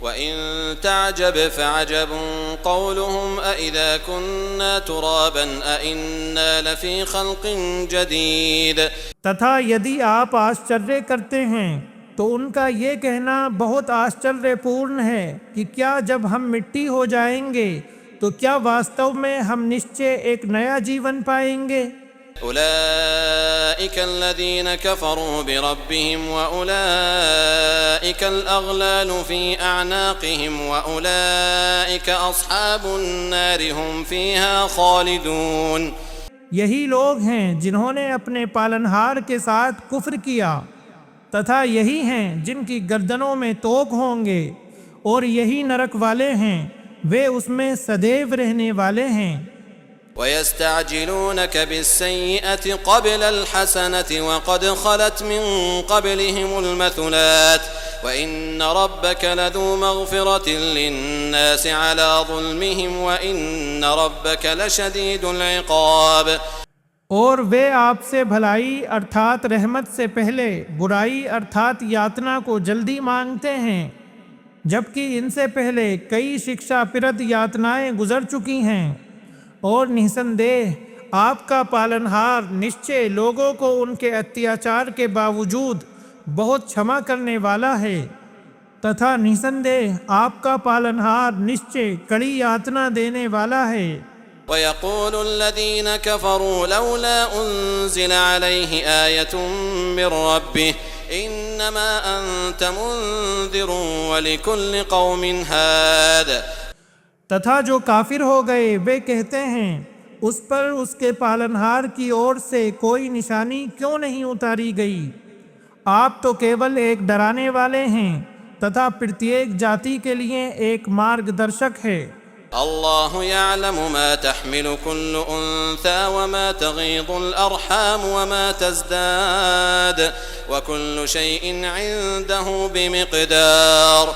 وَإِن تَعْجَبْ فَعَجَبٌ قَوْلُهُمْ أَإِذَا كُنَّا تُرَابًا أَإِنَّا لَفِي خَلْقٍ جَدِيدٍ۔ تتھا یدی آپ آشچریہ کرتے ہیں تو ان کا یہ کہنا بہت آشچریہ پورن ہے کہ کیا جب ہم مٹی ہو جائیں گے تو کیا واستو میں ہم نشچے ایک نیا جیون پائیں گے؟ أولئك الذين كفروا بربهم وأولئك الأغلال في أعناقهم وأولئك أصحاب النار هم فيها خالدون۔ یہی لوگ ہیں جنہوں نے اپنے پالنہار کے ساتھ کفر کیا، تتھا یہی ہیں جن کی گردنوں میں توق ہوں گے، اور یہی نرک والے ہیں، وہ اس میں سدیو رہنے والے ہیں۔ وَيَسْتَعْجِلُونَكَ بِالسَّيِّئَةِ قَبْلَ الْحَسَنَةِ وَقَدْ خَلَتْ مِن قَبْلِهِمُ الْمَثُلَاتُ وَإِنَّ رَبَّكَ لَذُو مَغْفِرَةٍ لِلنَّاسِ عَلَى ظُلْمِهِمْ وَإِنَّ رَبَّكَ لَشَدِيدُ الْعِقَابِ۔ اور وہ آپ سے بھلائی ارتھات رحمت سے پہلے برائی ارتھات یاتنا کو جلدی مانگتے ہیں، جبکہ ان سے پہلے کئی شکشا پرد یاتنائیں گزر چکی ہیں، اور نسندیہ آپ کا پالنہار نشچے لوگوں کو ان کے اتیاچار کے باوجود بہت چھما کرنے والا ہے، تتھا نسندیہ آپ کا پالنہار نشچے کڑی یاتنا دینے والا ہے۔ وَيَقُولُ الَّذِينَ كَفَرُوا لَوْلَا أُنزِلَ عَلَيْهِ آيَةٌ مِّن رَّبِّهِ إِنَّمَا أَنتَ مُنذِرٌ وَلِكُلِّ قَوْمٍ هَادٍ۔ تتھا جو کافر ہو گئے وہ کہتے ہیں اس پر اس کے پالنہار کی اور سے کوئی نشانی کیوں نہیں اتاری گئی؟ آپ تو کیول ایک ڈرانے والے ہیں، تتھا پرتیک جاتی کے لیے ایک مارگ درشک ہے۔ اللہ یعلم ما تحمل كل انثى وما تغیض الارحام وما تزداد وكل شيء عنده بمقدار۔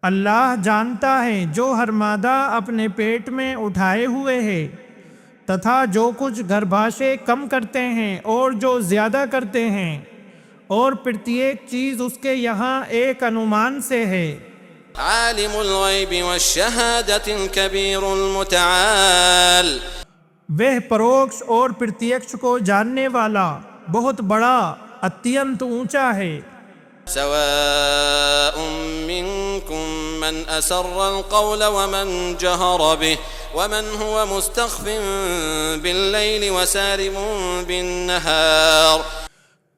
اللہ جانتا ہے جو ہر مادہ اپنے پیٹ میں اٹھائے ہوئے ہے، تتھا جو کچھ گربھاشے کم کرتے ہیں اور جو زیادہ کرتے ہیں، اور پرتیک چیز اس کے یہاں ایک انومان سے ہے۔ عالم الغیب والشہادۃ الکبیر المتعال۔ وہ پروکش اور پرتیکش کو جاننے والا بہت بڑا اتینت اونچا ہے۔ سواء منكم من أسر القول ومن جهر به ومن هو مستخف بالليل وسارب بالنهار۔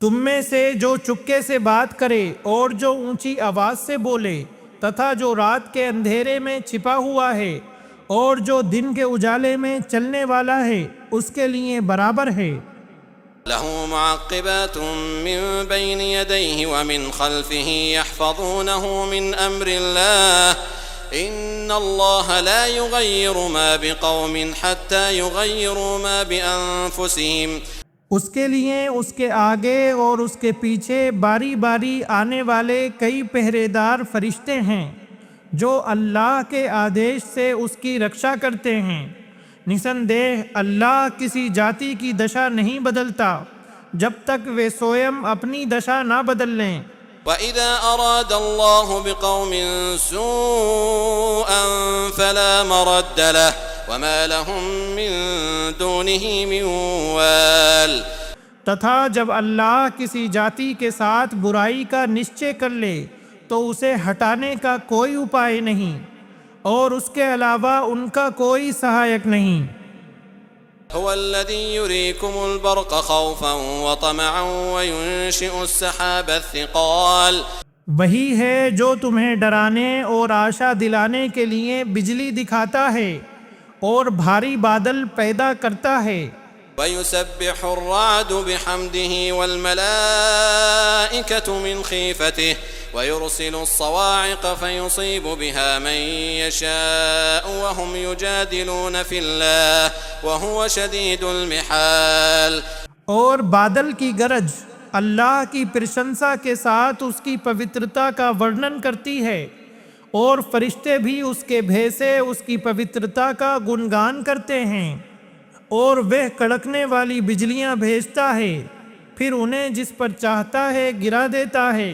تم میں سے جو چپکے سے بات کرے اور جو اونچی آواز سے بولے، تتھا جو رات کے اندھیرے میں چھپا ہوا ہے اور جو دن کے اجالے میں چلنے والا ہے، اس کے لیے برابر ہے۔ له معقبات من بين يديه ومن خلفه يحفظونه من أمر الله إن الله لا يغير ما بقوم حتى يغيروا ما بأنفسهم۔ اس کے لیے اس کے آگے اور اس کے پیچھے باری باری آنے والے کئی پہرے دار فرشتے ہیں جو اللہ کے آدیش سے اس کی رکشا کرتے ہیں۔ نسندیہ اللہ کسی جاتی کی دشا نہیں بدلتا جب تک وہ سوئم اپنی دشا نہ بدل لیں۔ وَإِذَا أَرَادَ اللَّهُ بِقَوْمٍ سُوءًا فَلَا مَرَدَّ لَهُ وَمَا لَهُم مِّن دُونِهِ مِن وَالٍ۔ تتھا جب اللہ کسی جاتی کے ساتھ برائی کا نشچے کر لے تو اسے ہٹانے کا کوئی اپائے نہیں، اور اس کے علاوہ ان کا کوئی سہایک نہیں۔ هو الذي يريكم البرق خوفا وطمعا وينشئ السحاب الثقال۔ وہی ہے جو تمہیں ڈرانے اور آشا دلانے کے لیے بجلی دکھاتا ہے اور بھاری بادل پیدا کرتا ہے۔ ويسبح الرعد بحمده والملائكة من خيفته ويرسل الصواعق فيصيب بها من يشاء وهم يجادلون في الله وهو شديد المحال۔ اور بادل کی گرج اللہ کی پرشنسا کے ساتھ اس کی پوترتا کا ورنن کرتی ہے، اور فرشتے بھی اس کے بھیسے اس کی پوترتا کا گنگان کرتے ہیں، اور وہ کڑکنے والی بجلیاں بھیجتا ہے، پھر انہیں جس پر چاہتا ہے گرا دیتا ہے۔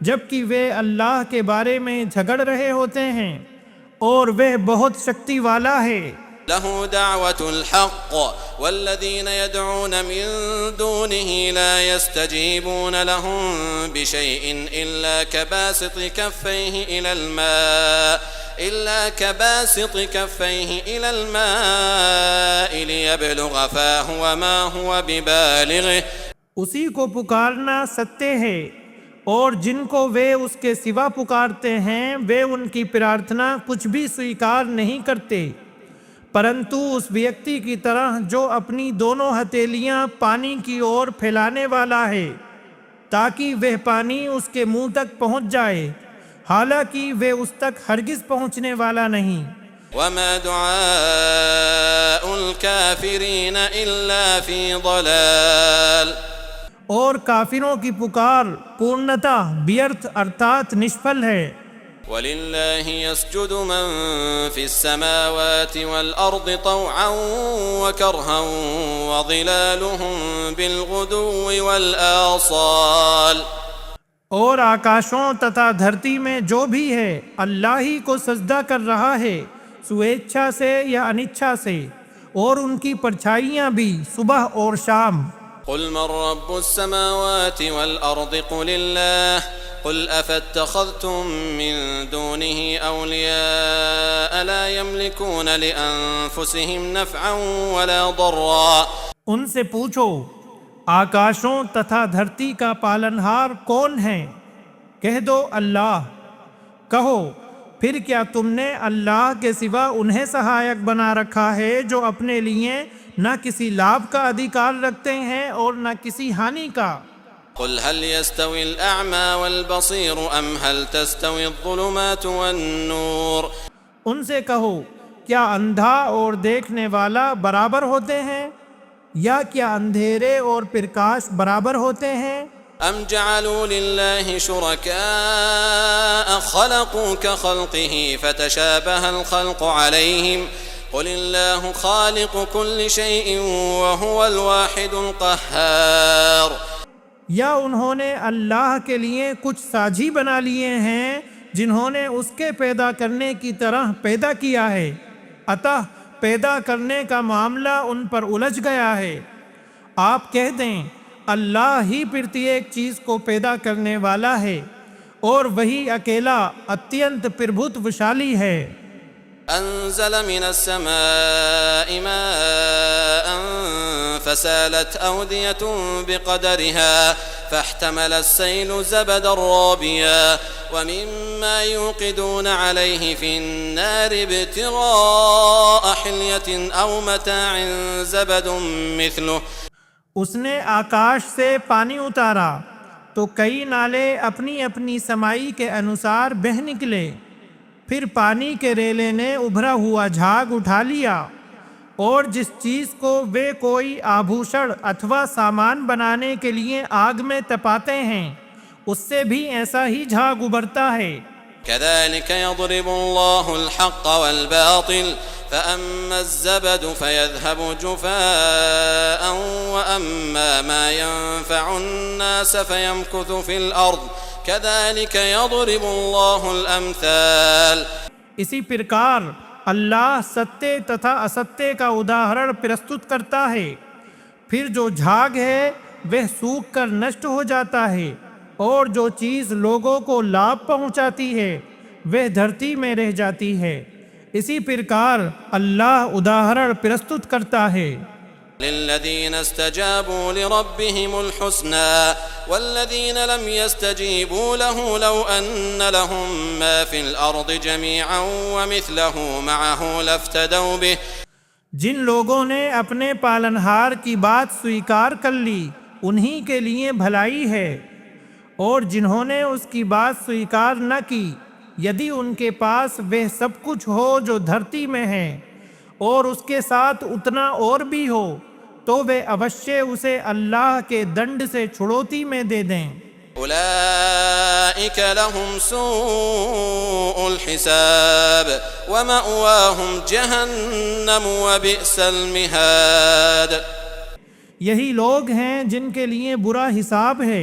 جبکہ وہ اللہ کے بارے میں جھگڑ رہے ہوتے ہیں اور وہ بہت شکتی والا ہے۔ له دعوة الحق والذين يدعون من دونه لا يستجيبون لهم بشيء إلا كباسط كفيه إلى الماء ليبلغ فاه وما هو ببالغه۔ اسی کو پکارنا ستے ہے، اور جن کو وہ اس کے سوا پکارتے ہیں وہ ان کی پرارتھنا کچھ بھی سویکار نہیں کرتے، پرنتو اس ویکتی کی طرح جو اپنی دونوں ہتھیلیاں پانی کی اور پھیلانے والا ہے تاکہ وہ پانی اس کے منہ تک پہنچ جائے، حالانکہ وہ اس تک ہرگز پہنچنے والا نہیں۔ وما دعاء الكافرين إلا في ضلال۔ اور کافروں کی پکار پورنتا بیرتھ ارتھات نشفل ہے۔ وَلِلَّهِ يَسْجُدُ مَن فِي السَّمَاوَاتِ وَالْأَرْضِ طَوْعًا وَكَرْهًا وَظِلَالُهُم بِالْغُدُوِّ وَالْآصَالِ۔ اور آکاشوں تتھا دھرتی میں جو بھی ہے اللہ ہی کو سجدہ کر رہا ہے، سویچھا سے یا انچھا سے، اور ان کی پرچھائیاں بھی صبح اور شام۔ قل من رب السماوات والأرض قل الله قل أفاتخذتم من دونه أولياء لا يملكون لأنفسهم نفعا ولا ضرا۔ ان سے پوچھو آکاشوں تتھا دھرتی کا پالنہار کون ہے؟ کہہ دو اللہ۔ کہو پھر کیا تم نے اللہ کے سوا انہیں سہایک بنا رکھا ہے جو اپنے لیے نہ کسی لابھ کا ادھیکار رکھتے ہیں اور نہ کسی ہانی کا؟ قل هل يستوي الأعمى والبصير أم هل تستوي الظلمات والنور۔ ان سے کہو کیا اندھا اور دیکھنے والا برابر ہوتے ہیں، یا کیا اندھیرے اور پرکاش برابر ہوتے ہیں؟ ام جعلوا لله شركاء خلقوا كخلقه فتشابه الخلق عليهم قل الله خالق كل شيء وهو الواحد القهار۔ یا انہوں نے اللہ کے لیے کچھ ساجھی بنا لیے ہیں جنہوں نے اس کے پیدا کرنے کی طرح پیدا کیا ہے، عطا پیدا کرنے کا معاملہ ان پر الجھ گیا ہے۔ آپ کہہ دیں اللہ ہی پرتیک چیز کو پیدا کرنے والا ہے، اور وہی اکیلا اتینت پربھت وشالی ہے۔ انزل من السماء ماء فسالت أودية بقدرها فاحتمل السيل زبدا رابيا ومما يوقدون عليه في النار ابتغاء حلية أو متاع زبد مثله۔ اس نے آکاش سے پانی اتارا تو کئی نالے اپنی اپنی سمائی کے انوسار بہہ نکلے، پھر پانی کے ریلے نے ابھرا ہوا جھاگ اٹھا لیا، اور جس چیز کو وہ کوئی آبھوشڑ اتھوا سامان بنانے کے لیے آگ میں تپاتے ہیں اس سے بھی ایسا ہی جھاگ ابھرتا ہے۔ كذلك يضرب الله الحق والباطل فأما الزبد فيذهب جفاء وأما ما ينفع الناس فيمكث في الأرض كذلك يضرب الله الأمثال۔ اسی پرکار اللہ ستے تتھا استے کا اداہرن پرستت کرتا ہے، پھر جو جھاگ ہے وہ سوکھ کر نشٹ ہو جاتا ہے، اور جو چیز لوگوں کو لابھ پہنچاتی ہے وہ دھرتی میں رہ جاتی ہے۔ اسی پرکار اللہ اداہرن پرستت کرتا ہے۔ للذين استجابوا لربهم الحسنى والذين لم يستجيبوا له لو أن لهم ما في الأرض جميعا ومثله معه لافتدوا به۔ جن لوگوں نے اپنے پالنہار کی بات سویکار کر لی انہی کے لیے بھلائی ہے، اور جنہوں نے اس کی بات سویکار نہ کی یدی ان کے پاس وہ سب کچھ ہو جو دھرتی میں ہے اور اس کے ساتھ اتنا اور بھی ہو تو وہ اوشے اسے اللہ کے دنڈ سے چھڑوتی میں دے دیں۔ اولئک لهم سوء الحساب ومأواهم جہنم وبئس المہاد۔ یہی لوگ ہیں جن کے لیے برا حساب ہے،